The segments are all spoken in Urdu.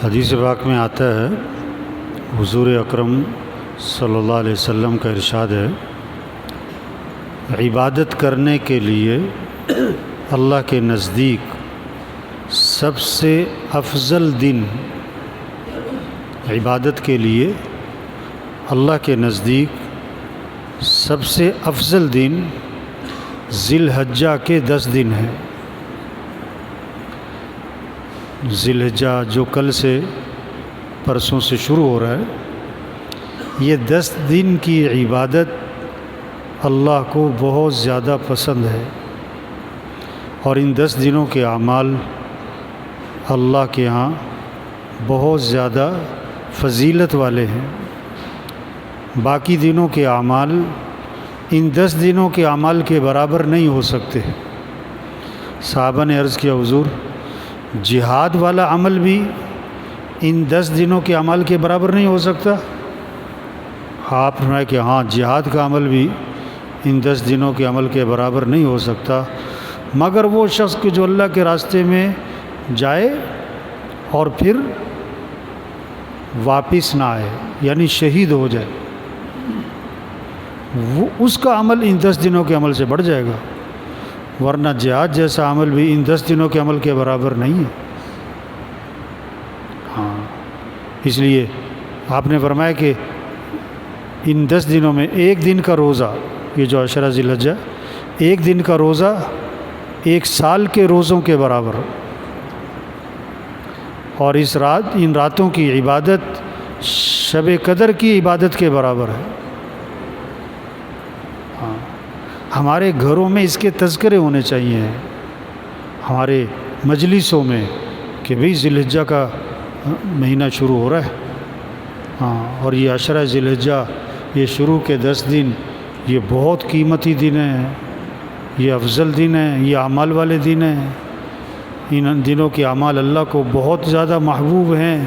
حدیث پاک میں آتا ہے، حضور اکرم صلی اللہ علیہ وسلم کا ارشاد ہے، عبادت کرنے کے لیے اللہ کے نزدیک سب سے افضل دن، عبادت کے لیے اللہ کے نزدیک سب سے افضل دن ذی الحجہ کے 10 دن ہیں۔ ذی الحجہ جو کل سے پرسوں سے شروع ہو رہا ہے، یہ 10 دن کی عبادت اللہ کو بہت زیادہ پسند ہے، اور ان 10 دنوں کے اعمال اللہ کے ہاں بہت زیادہ فضیلت والے ہیں۔ باقی دنوں کے اعمال ان 10 دنوں کے اعمال کے برابر نہیں ہو سکتے۔ صحابہ نے عرض کیا، حضور جہاد والا عمل بھی ان 10 دنوں کے عمل کے برابر نہیں ہو سکتا؟ آپ فرمائے کہ ہاں، جہاد کا عمل بھی ان 10 دنوں کے عمل کے برابر نہیں ہو سکتا، مگر وہ شخص کہ جو اللہ کے راستے میں جائے اور پھر واپس نہ آئے، یعنی شہید ہو جائے، وہ اس کا عمل ان 10 دنوں کے عمل سے بڑھ جائے گا، ورنہ جہاد جیسا عمل بھی ان 10 دنوں کے عمل کے برابر نہیں ہے۔ ہاں، اس لیے آپ نے فرمایا کہ ان 10 دنوں میں ایک دن کا روزہ، یہ جو عشرہ ذی الحجہ، ایک دن کا روزہ 1 سال کے روزوں کے برابر، اور ان راتوں کی عبادت شب قدر کی عبادت کے برابر ہے۔ ہاں، ہمارے گھروں میں اس کے تذکرے ہونے چاہیے، ہمارے مجلسوں میں، کہ بھئی ذی الحجہ کا مہینہ شروع ہو رہا ہے، ہاں، اور یہ عشرہ ذی الحجہ، یہ شروع کے 10 دن، یہ بہت قیمتی دن ہیں، یہ افضل دن ہیں، یہ اعمال والے دن ہیں، ان دنوں کے اعمال اللہ کو بہت زیادہ محبوب ہیں۔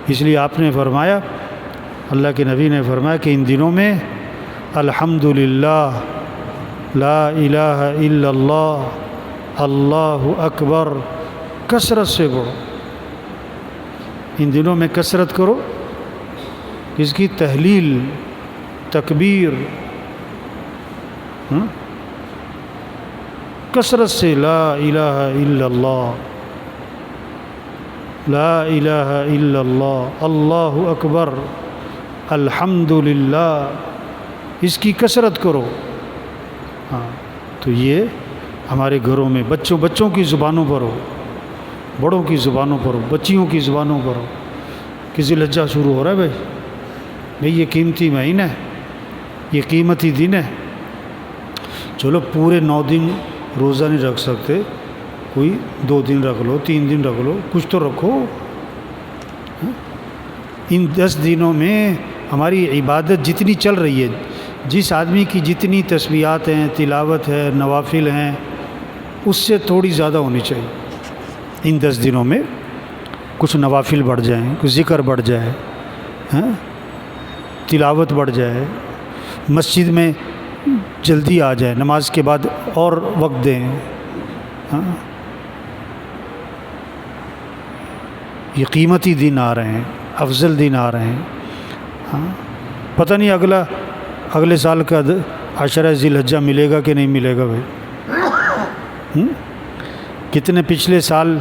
اس لیے آپ نے فرمایا، اللہ کے نبی نے فرمایا کہ ان دنوں میں الحمدللہ، لا الہ الا اللہ، اللہ اکبر کثرت سے پڑھو۔ ان دنوں میں کثرت کرو، اس کی تحلیل، تکبیر، کثرت سے لا الہ الا اللہ، لا الہ الا اللہ، اللہ اکبر، الحمدللہ، اس کی کثرت کرو۔ ہاں، تو یہ ہمارے گھروں میں بچوں کی زبانوں پر ہو، بڑوں کی زبانوں پر ہو، بچیوں کی زبانوں پر ہو کہ ذی الحجہ شروع ہو رہا ہے بھئی یہ قیمتی مہینہ ہے، یہ قیمتی دن ہے۔ چلو پورے 9 دن روزہ نہیں رکھ سکتے، کوئی 2 دن رکھ لو، 3 دن رکھ لو، کچھ تو رکھو۔ ان 10 دنوں میں ہماری عبادت جتنی چل رہی ہے، جس آدمی کی جتنی تسبیحات ہیں، تلاوت ہے، نوافل ہیں، اس سے تھوڑی زیادہ ہونی چاہیے۔ ان 10 دنوں میں کچھ نوافل بڑھ جائیں، کچھ ذکر بڑھ جائے، تلاوت بڑھ جائے، مسجد میں جلدی آ جائے، نماز کے بعد اور وقت دیں۔ یہ قیمتی دن آ رہے ہیں، افضل دن آ رہے ہیں۔ پتہ نہیں اگلے سال کا عشرہ ذی الحجہ ملے گا کہ نہیں ملے گا بھائی۔ کتنے پچھلے سال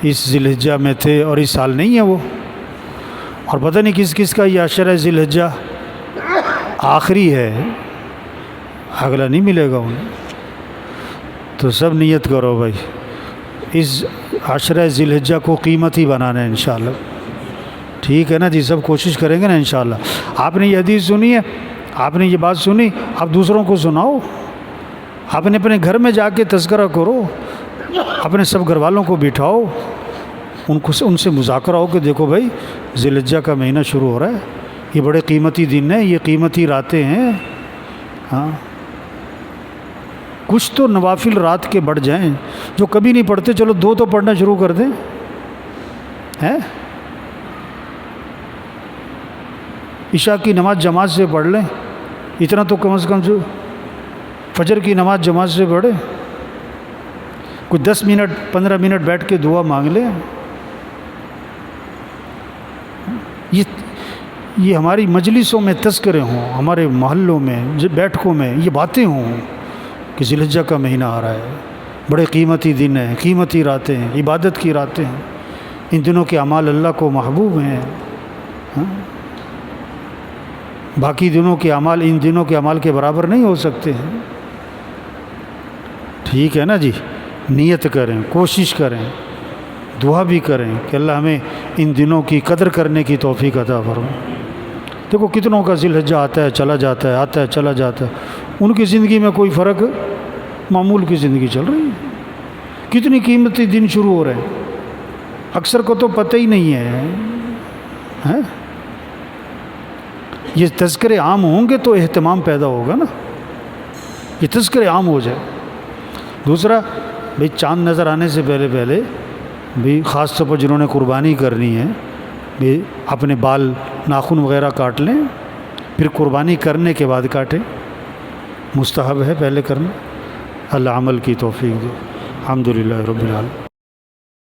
اس ذی الحجہ میں تھے اور اس سال نہیں ہے وہ، اور پتہ نہیں کس کا یہ عشرہ ذی الحجہ آخری ہے، اگلا نہیں ملے گا انہیں۔ تو سب نیت کرو بھائی، اس عشرہ ذی الحجہ کو قیمتی بنانا ہے انشاءاللہ، ٹھیک ہے نا جی؟ سب کوشش کریں گے نا انشاءاللہ۔ آپ نے یہ حدیث سنی ہے، آپ نے یہ بات سنی، آپ دوسروں کو سناؤ، اپنے گھر میں جا کے تذکرہ کرو، اپنے سب گھر والوں کو بٹھاؤ، ان سے مذاکرہ ہو کہ دیکھو بھائی ذی الحجہ کا مہینہ شروع ہو رہا ہے، یہ بڑے قیمتی دن ہیں، یہ قیمتی راتیں ہیں۔ ہاں، کچھ تو نوافل رات کے بڑھ جائیں، جو کبھی نہیں پڑھتے، چلو 2 تو پڑھنا شروع کر دیں، ہیں؟ عشاء کی نماز جماعت سے پڑھ لیں، اتنا تو کم از کم جو فجر کی نماز جماعت سے پڑھیں، کچھ 10 منٹ 15 منٹ بیٹھ کے دعا مانگ لیں، یہ ہماری مجلسوں میں تذکرے ہوں، ہمارے محلوں میں بیٹھکوں میں یہ باتیں ہوں کہ ذی الحجہ کا مہینہ آ رہا ہے، بڑے قیمتی دن ہیں، قیمتی راتیں ہیں، عبادت کی راتیں ہیں، ان دنوں کے اعمال اللہ کو محبوب ہیں، ہاں؟ باقی دنوں کے اعمال ان دنوں کے اعمال کے برابر نہیں ہو سکتے ہیں۔ ٹھیک ہے نا جی، نیت کریں، کوشش کریں، دعا بھی کریں کہ اللہ ہمیں ان دنوں کی قدر کرنے کی توفیق عطا فرمائے۔ دیکھو کتنوں کا ذی الحجہ آتا ہے چلا جاتا ہے، آتا ہے چلا جاتا ہے، ان کی زندگی میں کوئی فرق، معمول کی زندگی چل رہی ہے۔ کتنی قیمتی دن شروع ہو رہے ہیں، اکثر کو تو پتہ ہی نہیں ہے۔ یہ تذکرے عام ہوں گے تو اہتمام پیدا ہوگا نا، یہ تذکرے عام ہو جائے۔ دوسرا بھئی چاند نظر آنے سے پہلے بھی خاص طور پر جنہوں نے قربانی کرنی ہے بھی اپنے بال ناخن وغیرہ کاٹ لیں، پھر قربانی کرنے کے بعد کاٹیں، مستحب ہے پہلے کرنا۔ اللہ عمل کی توفیق دے۔ الحمدللہ رب العالمین۔